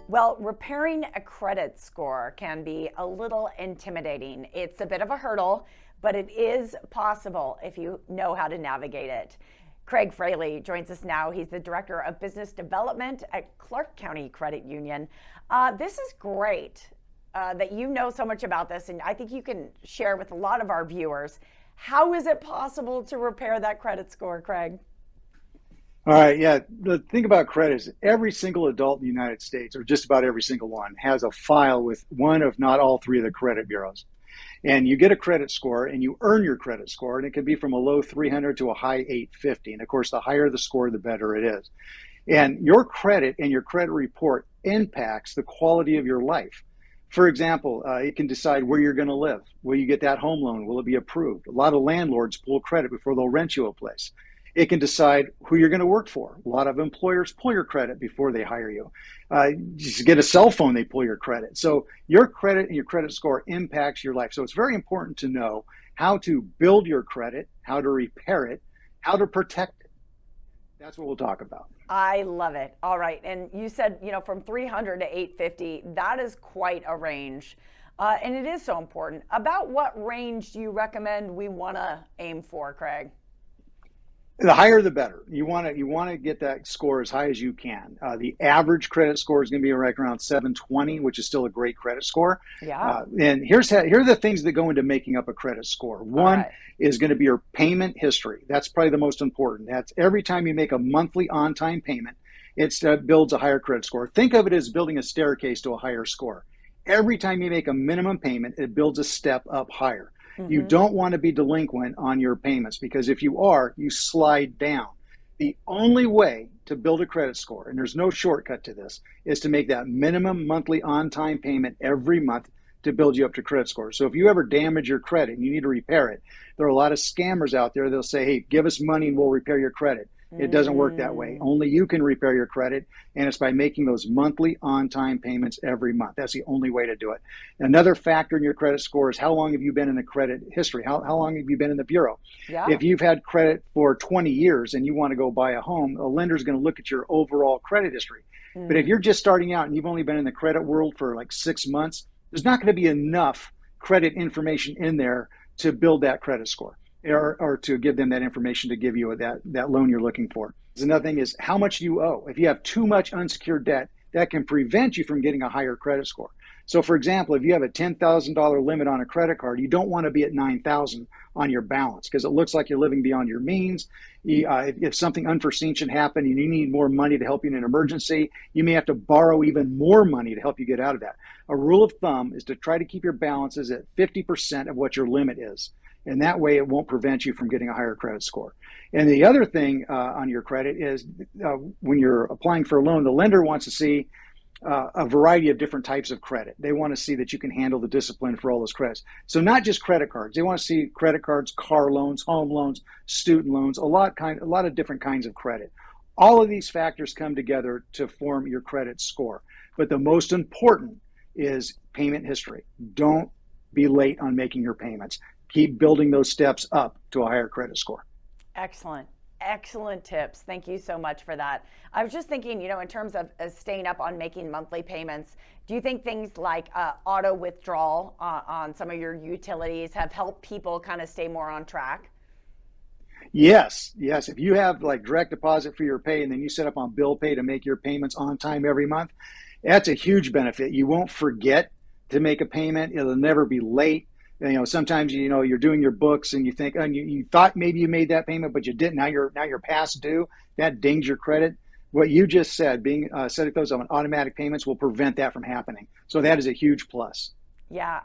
Well, repairing a credit score can be a little intimidating. It's a bit of a hurdle, but it is possible if you know how to navigate it. Craig Fraley joins us now. He's the Director of Business Development at Clark County Credit Union. This is great that you know so much about this, and I think you can share with a lot of our viewers. How is it possible to repair that credit score, Craig? All right, yeah. The thing about credit is every single adult in the United States, or just about every single one, has a file with one, if not all three of the credit bureaus. And you get a credit score and you earn your credit score, and it can be from a low 300 to a high 850. And of course, the higher the score, the better it is. And your credit and your credit report impacts the quality of your life. For example, it can decide where you're going to live. Will you get that home loan? Will it be approved? A lot of landlords pull credit before they'll rent you a place. It can decide who you're going to work for. A lot of employers pull your credit before they hire you. Just get a cell phone, they pull your credit. So your credit and your credit score impacts your life. So it's very important to know how to build your credit, how to repair it, how to protect it. That's what we'll talk about. I love it. All right. And you said, from 300 to 850, that is quite a range. And it is so important. About what range do you recommend we want to aim for, Craig? The higher the better. You want to get that score as high as you can. The average credit score is going to be right around 720, which is still a great credit score. Yeah. And here are the things that go into making up a credit score. One is going to be your payment history. That's probably the most important. That's every time you make a monthly on-time payment, it builds a higher credit score. Think of it as building a staircase to a higher score. Every time you make a minimum payment, it builds a step up higher. You don't want to be delinquent on your payments, because if you are, you slide down. The only way to build a credit score, and there's no shortcut to this, is to make that minimum monthly on-time payment every month to build you up to credit score. So if you ever damage your credit and you need to repair it, there are a lot of scammers out there. They'll say, hey, give us money and we'll repair your credit. It doesn't work that way. Only you can repair your credit, and it's by making those monthly on-time payments every month. That's the only way to do it. Another factor in your credit score is how long have you been in the credit history? How long have you been in the bureau? Yeah. If you've had credit for 20 years and you want to go buy a home, a lender's going to look at your overall credit history. But if you're just starting out and you've only been in the credit world for like 6 months, there's not going to be enough credit information in there to build that credit score, or to give them that information to give you that loan you're looking for. Another thing is how much you owe. If you have too much unsecured debt, that can prevent you from getting a higher credit score. So for example, if you have a $10,000 limit on a credit card, you don't want to be at $9,000 on your balance, because it looks like you're living beyond your means. If something unforeseen should happen and you need more money to help you in an emergency, you may have to borrow even more money to help you get out of that. A rule of thumb is to try to keep your balances at 50% of what your limit is. And that way it won't prevent you from getting a higher credit score. And the other thing on your credit is when you're applying for a loan, the lender wants to see a variety of different types of credit. They want to see that you can handle the discipline for all those credits. So not just credit cards. They want to see credit cards, car loans, home loans, student loans, a lot of different kinds of credit. All of these factors come together to form your credit score. But the most important is payment history. Don't be late on making your payments. Keep building those steps up to a higher credit score. Excellent. Excellent tips. Thank you so much for that. I was just thinking, in terms of staying up on making monthly payments, do you think things like auto withdrawal on some of your utilities have helped people kind of stay more on track? Yes. If you have like direct deposit for your pay and then you set up on bill pay to make your payments on time every month, that's a huge benefit. You won't forget to make a payment. It'll never be late. Sometimes you're doing your books and you think, and you thought maybe you made that payment, but you didn't. Now you're past due. That dings your credit. What you just said, being setting those on automatic payments, will prevent that from happening. So that is a huge plus. Yeah.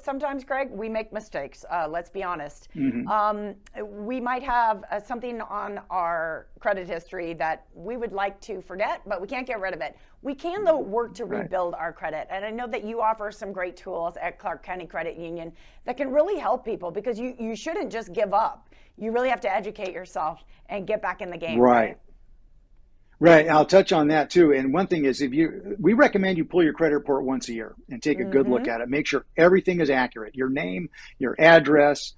Sometimes, Greg, we make mistakes. Let's be honest. We might have something on our credit history that we would like to forget, but we can't get rid of it. We can, though, work to rebuild our credit. And I know that you offer some great tools at Clark County Credit Union that can really help people, because you shouldn't just give up. You really have to educate yourself and get back in the game. Right. I'll touch on that too. And one thing is, we recommend you pull your credit report once a year and take a good look at it. Make sure everything is accurate. Your name, your address,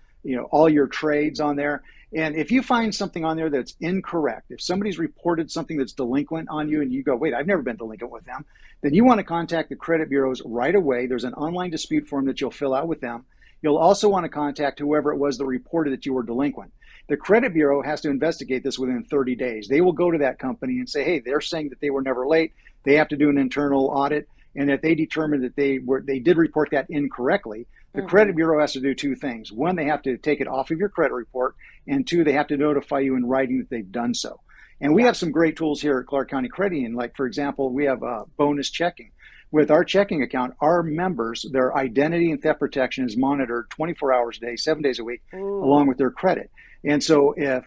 all your trades on there. And if you find something on there that's incorrect, if somebody's reported something that's delinquent on you and you go, wait, I've never been delinquent with them, then you want to contact the credit bureaus right away. There's an online dispute form that you'll fill out with them. You'll also want to contact whoever it was that reported that you were delinquent. The credit bureau has to investigate this within 30 days. They will go to that company and say, hey, they're saying that they were never late. They have to do an internal audit. And if they determine that they did report that incorrectly, the credit bureau has to do two things. One, they have to take it off of your credit report. And two, they have to notify you in writing that they've done so. And we have some great tools here at Clark County Credit Union. Like, for example, we have bonus checking. With our checking account, our members, their identity and theft protection is monitored 24 hours a day, 7 days a week, along with their credit. And so if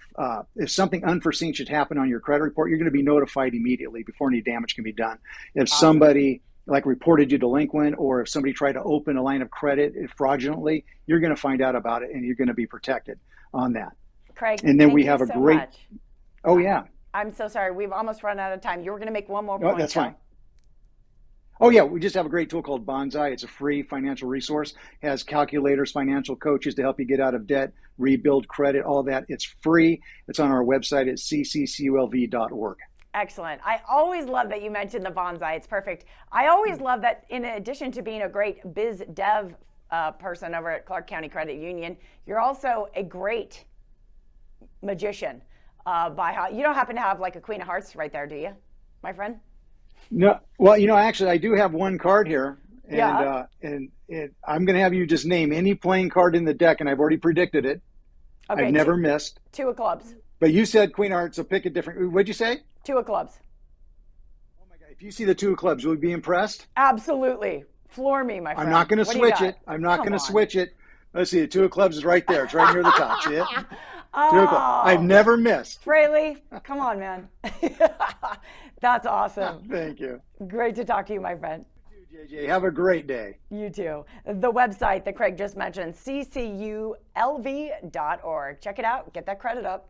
something unforeseen should happen on your credit report, you're going to be notified immediately before any damage can be done. If somebody like reported you delinquent, or if somebody tried to open a line of credit fraudulently, you're going to find out about it and you're going to be protected on that. Craig, and then we have so a great much. Oh yeah. I'm so sorry. We've almost run out of time. You were going to make one more point. Oh, that's fine. Oh yeah, we just have a great tool called Bonsai. It's a free financial resource. It has calculators, financial coaches to help you get out of debt, rebuild credit, all that. It's free. It's on our website at ccculv.org. Excellent. I always love that you mentioned the bonsai. It's perfect. I always love that in addition to being a great biz dev person over at Clark County Credit Union, you're also a great magician. You don't happen to have like a Queen of Hearts right there, do you, my friend? No. Well, actually, I do have one card here. And, yeah. I'm going to have you just name any playing card in the deck, and I've already predicted it. Okay, I've never missed. Two of clubs. But you said Queen of Hearts, so pick a different. What'd you say? Two of clubs. Oh my God! If you see the two of clubs, will you be impressed? Absolutely. Floor me, my friend. I'm not going to switch it. I'm not going to switch it. Let's see. The two of clubs is right there. It's right near the top. See it? Oh, I've never missed. Fraley, come on, man. That's awesome. Thank you. Great to talk to you, my friend. You too, JJ. Have a great day. You too. The website that Craig just mentioned, cculv.org. Check it out. Get that credit up.